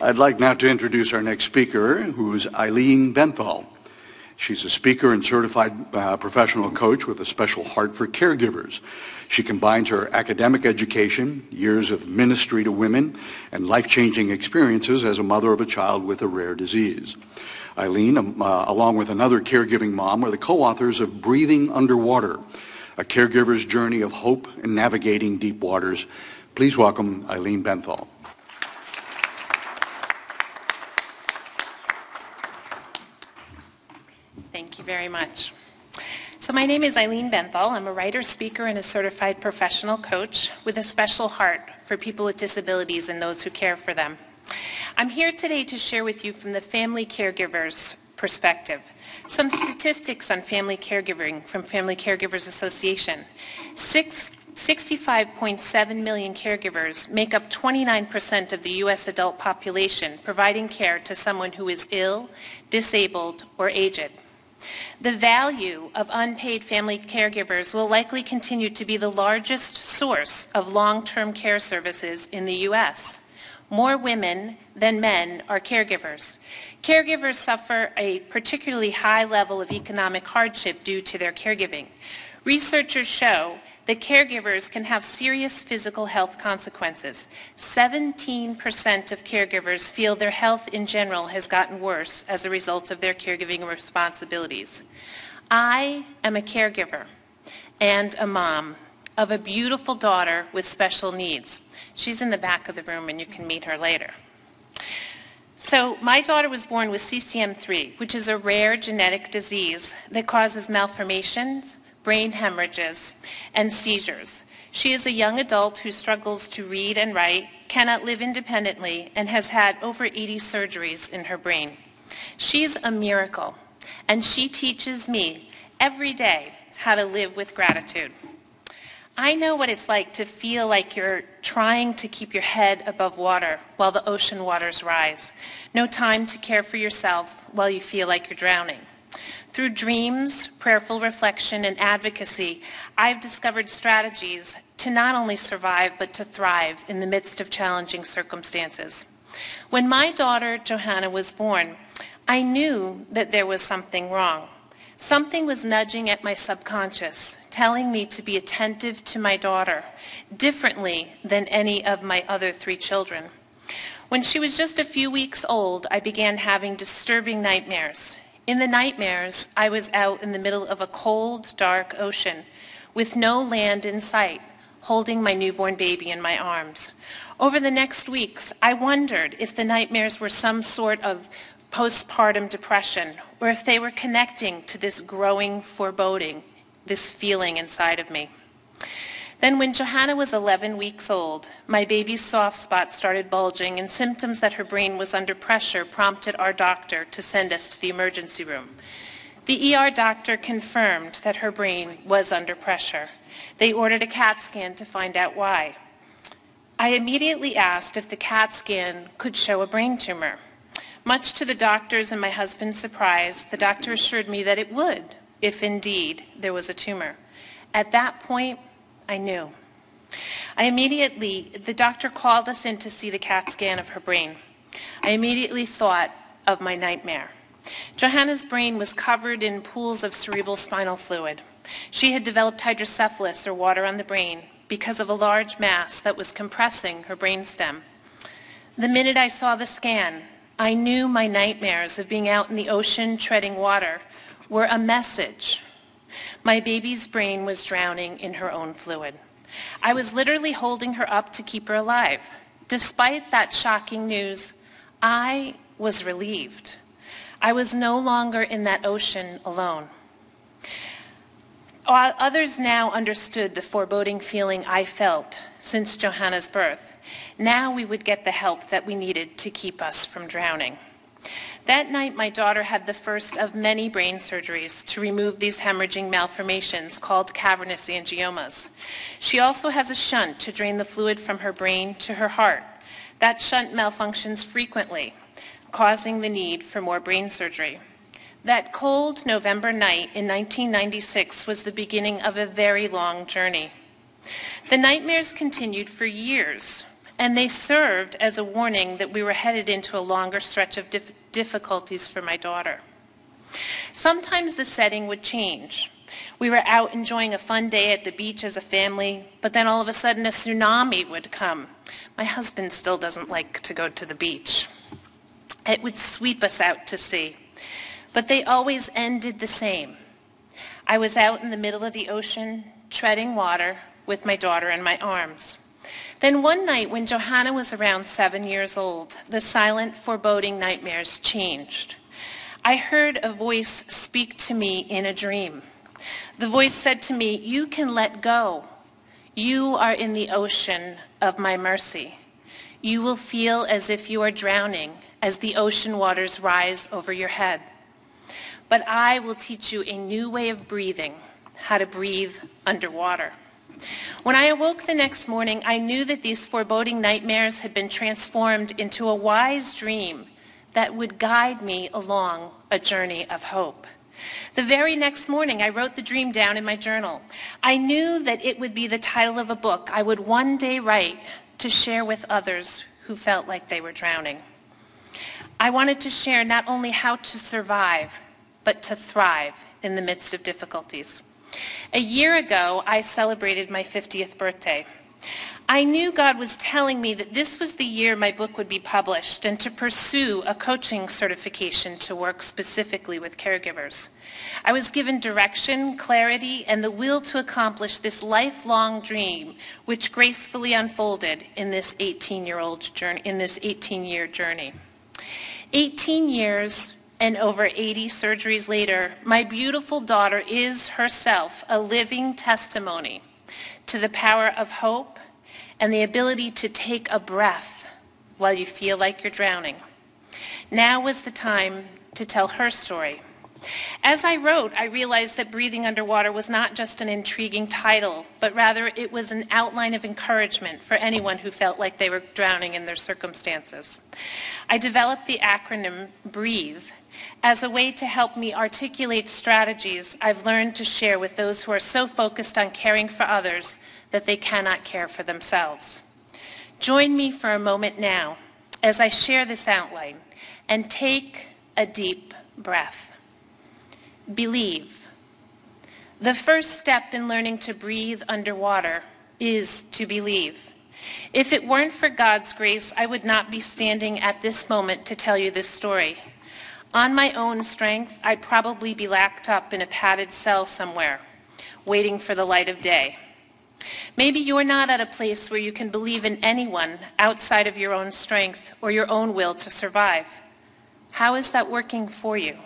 I'd like now to introduce our next speaker, who is Eileen Benthal. She's a speaker and certified professional coach with a special heart for caregivers. She combines her academic education, years of ministry to women, and life-changing experiences as a mother of a child with a rare disease. Eileen, along with another caregiving mom, are the co-authors of Breathing Underwater, a caregiver's journey of hope in navigating deep waters. Please welcome Eileen Benthal. Thank you very much. So my name is Eileen Benthal. I'm a writer, speaker, and a certified professional coach with a special heart for people with disabilities and those who care for them. I'm here today to share with you from the family caregiver's perspective some statistics on family caregiving from Family Caregivers Association. 65.7 million caregivers make up 29% of the U.S. adult population, providing care to someone who is ill, disabled, or aged. The value of unpaid family caregivers will likely continue to be the largest source of long-term care services in the U.S. More women than men are caregivers. Caregivers suffer a particularly high level of economic hardship due to their caregiving. Researchers show that caregivers can have serious physical health consequences. 17% of caregivers feel their health in general has gotten worse as a result of their caregiving responsibilities. I am a caregiver and a mom of a beautiful daughter with special needs. She's in the back of the room and you can meet her later. So my daughter was born with CCM3, which is a rare genetic disease that causes malformations, brain hemorrhages, and seizures. She is a young adult who struggles to read and write, cannot live independently, and has had over 80 surgeries in her brain. She's a miracle, and she teaches me every day how to live with gratitude. I know what it's like to feel like you're trying to keep your head above water while the ocean waters rise. No time to care for yourself while you feel like you're drowning. Through dreams, prayerful reflection, and advocacy, I've discovered strategies to not only survive, but to thrive in the midst of challenging circumstances. When my daughter, Johanna, was born, I knew that there was something wrong. Something was nudging at my subconscious, telling me to be attentive to my daughter, differently than any of my other 3 children. When she was just a few weeks old, I began having disturbing nightmares. In the nightmares, I was out in the middle of a cold, dark ocean with no land in sight, holding my newborn baby in my arms. Over the next weeks, I wondered if the nightmares were some sort of postpartum depression or if they were connecting to this growing foreboding, this feeling inside of me. Then when Johanna was 11 weeks old, my baby's soft spot started bulging and symptoms that her brain was under pressure prompted our doctor to send us to the emergency room. The ER doctor confirmed that her brain was under pressure. They ordered a CAT scan to find out why. I immediately asked if the CAT scan could show a brain tumor. Much to the doctor's and my husband's surprise, the doctor assured me that it would, if indeed there was a tumor. At that point, I knew. The doctor called us in to see the CAT scan of her brain. I immediately thought of my nightmare. Johanna's brain was covered in pools of cerebral spinal fluid. She had developed hydrocephalus, or water on the brain, because of a large mass that was compressing her brainstem. The minute I saw the scan, I knew my nightmares of being out in the ocean treading water were a message. My baby's brain was drowning in her own fluid. I was literally holding her up to keep her alive. Despite that shocking news, I was relieved. I was no longer in that ocean alone. Others now understood the foreboding feeling I felt since Johanna's birth. Now we would get the help that we needed to keep us from drowning. That night, my daughter had the first of many brain surgeries to remove these hemorrhaging malformations called cavernous angiomas. She also has a shunt to drain the fluid from her brain to her heart. That shunt malfunctions frequently, causing the need for more brain surgery. That cold November night in 1996 was the beginning of a very long journey. The nightmares continued for years. and they served as a warning that we were headed into a longer stretch of difficulties for my daughter. Sometimes the setting would change. We were out enjoying a fun day at the beach as a family, but then all of a sudden a tsunami would come. My husband still doesn't like to go to the beach. It would sweep us out to sea, but they always ended the same. I was out in the middle of the ocean, treading water with my daughter in my arms. Then one night when Johanna was around 7 years old, the silent, foreboding nightmares changed. I heard a voice speak to me in a dream. The voice said to me, "You can let go. You are in the ocean of my mercy. You will feel as if you are drowning as the ocean waters rise over your head. But I will teach you a new way of breathing, how to breathe underwater." When I awoke the next morning, I knew that these foreboding nightmares had been transformed into a wise dream that would guide me along a journey of hope. The very next morning, I wrote the dream down in my journal. I knew that it would be the title of a book I would one day write to share with others who felt like they were drowning. I wanted to share not only how to survive, but to thrive in the midst of difficulties. A year ago, I celebrated my 50th birthday. I knew God was telling me that this was the year my book would be published and to pursue a coaching certification to work specifically with caregivers. I was given direction, clarity, and the will to accomplish this lifelong dream, which gracefully unfolded in this 18-year journey. 18 years and over 80 surgeries later, my beautiful daughter is herself a living testimony to the power of hope and the ability to take a breath while you feel like you're drowning. Now was the time to tell her story. As I wrote, I realized that Breathing Underwater was not just an intriguing title, but rather it was an outline of encouragement for anyone who felt like they were drowning in their circumstances. I developed the acronym BREATHE as a way to help me articulate strategies I've learned to share with those who are so focused on caring for others that they cannot care for themselves. Join me for a moment now as I share this outline and take a deep breath. Believe. The first step in learning to breathe underwater is to believe. If it weren't for God's grace, I would not be standing at this moment to tell you this story. On my own strength, I'd probably be locked up in a padded cell somewhere, waiting for the light of day. Maybe you're not at a place where you can believe in anyone outside of your own strength or your own will to survive. How is that working for you?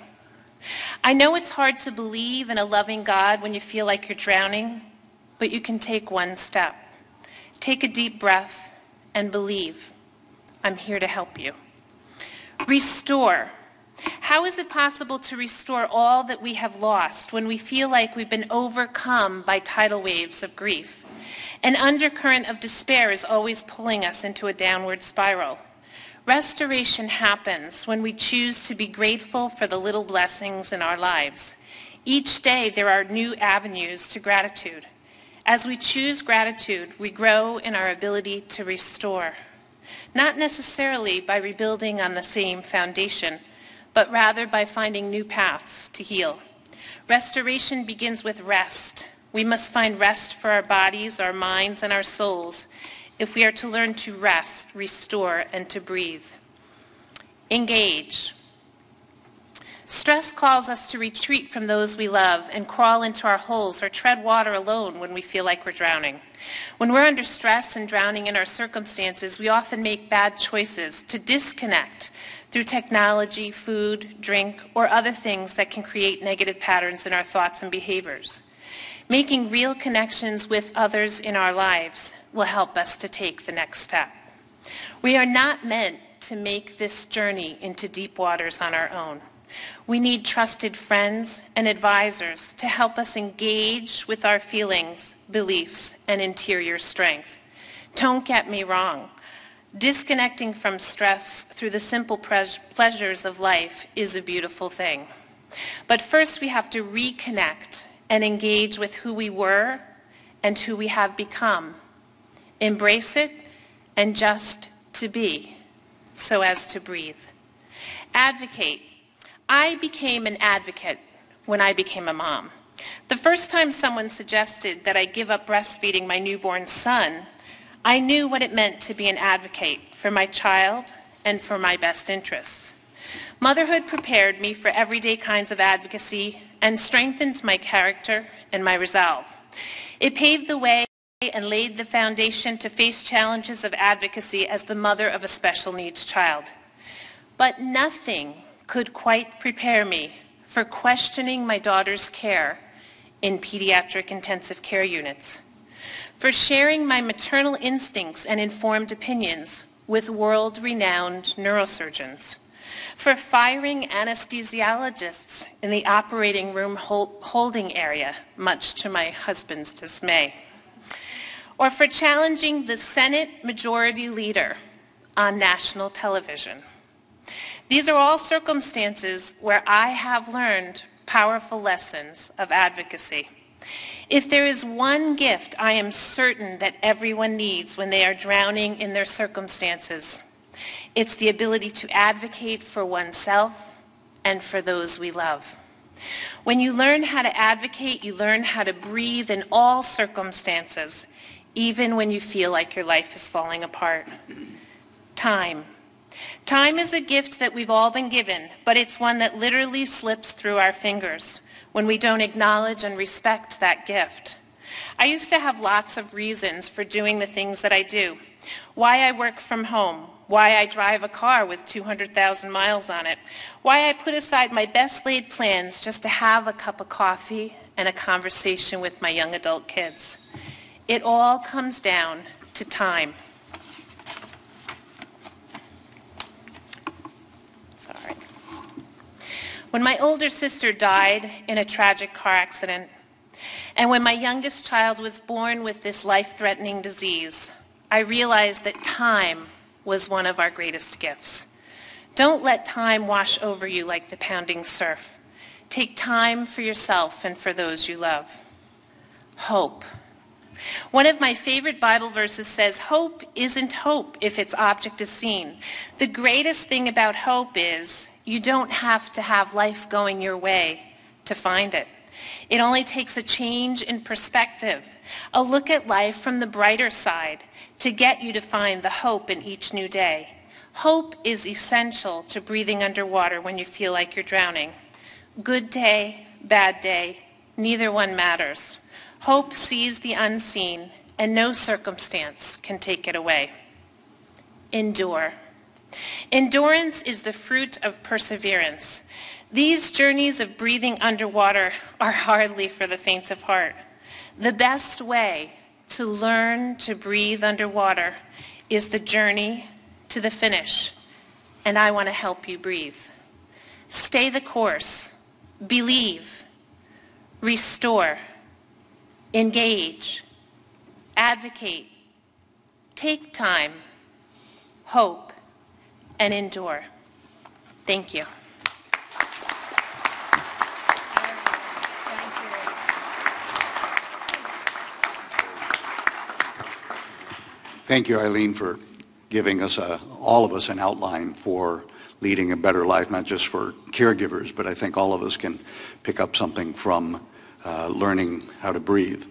I know it's hard to believe in a loving God when you feel like you're drowning, but you can take one step. Take a deep breath and believe. I'm here to help you. Restore. How is it possible to restore all that we have lost when we feel like we've been overcome by tidal waves of grief? An undercurrent of despair is always pulling us into a downward spiral. Restoration happens when we choose to be grateful for the little blessings in our lives. Each day there are new avenues to gratitude. As we choose gratitude, we grow in our ability to restore. Not necessarily by rebuilding on the same foundation, but rather by finding new paths to heal. Restoration begins with rest. We must find rest for our bodies, our minds, and our souls if we are to learn to rest, restore, and to breathe. Engage. Stress calls us to retreat from those we love and crawl into our holes or tread water alone when we feel like we're drowning. When we're under stress and drowning in our circumstances, we often make bad choices to disconnect through technology, food, drink, or other things that can create negative patterns in our thoughts and behaviors. Making real connections with others in our lives will help us to take the next step. We are not meant to make this journey into deep waters on our own. We need trusted friends and advisors to help us engage with our feelings, beliefs, and interior strength. Don't get me wrong. Disconnecting from stress through the simple pleasures of life is a beautiful thing. But first we have to reconnect and engage with who we were and who we have become. Embrace it and just to be, so as to breathe. Advocate. I became an advocate when I became a mom. The first time someone suggested that I give up breastfeeding my newborn son, I knew what it meant to be an advocate for my child and for my best interests. Motherhood prepared me for everyday kinds of advocacy and strengthened my character and my resolve. It paved the way and laid the foundation to face challenges of advocacy as the mother of a special needs child. But nothing could quite prepare me for questioning my daughter's care in pediatric intensive care units, for sharing my maternal instincts and informed opinions with world-renowned neurosurgeons, for firing anesthesiologists in the operating room holding area, much to my husband's dismay, or for challenging the Senate Majority Leader on national television. These are all circumstances where I have learned powerful lessons of advocacy. If there is one gift I am certain that everyone needs when they are drowning in their circumstances, it's the ability to advocate for oneself and for those we love. When you learn how to advocate, you learn how to breathe in all circumstances, even when you feel like your life is falling apart. Time. Time is a gift that we've all been given, but it's one that literally slips through our fingers when we don't acknowledge and respect that gift. I used to have lots of reasons for doing the things that I do. Why I work from home, why I drive a car with 200,000 miles on it, why I put aside my best laid plans just to have a cup of coffee and a conversation with my young adult kids. It all comes down to time. Sorry. When my older sister died in a tragic car accident, and when my youngest child was born with this life-threatening disease, I realized that time was one of our greatest gifts. Don't let time wash over you like the pounding surf. Take time for yourself and for those you love. Hope. One of my favorite Bible verses says, hope isn't hope if its object is seen. The greatest thing about hope is you don't have to have life going your way to find it. It only takes a change in perspective, a look at life from the brighter side to get you to find the hope in each new day. Hope is essential to breathing underwater when you feel like you're drowning. Good day, bad day, neither one matters. Hope sees the unseen, and no circumstance can take it away. Endure. Endurance is the fruit of perseverance. These journeys of breathing underwater are hardly for the faint of heart. The best way to learn to breathe underwater is the journey to the finish, and I want to help you breathe. Stay the course, believe, restore, engage, advocate, take time, hope, and endure. Thank you. Thank you, Eileen, for giving us, all of us, an outline for leading a better life, not just for caregivers, but I think all of us can pick up something from learning how to breathe.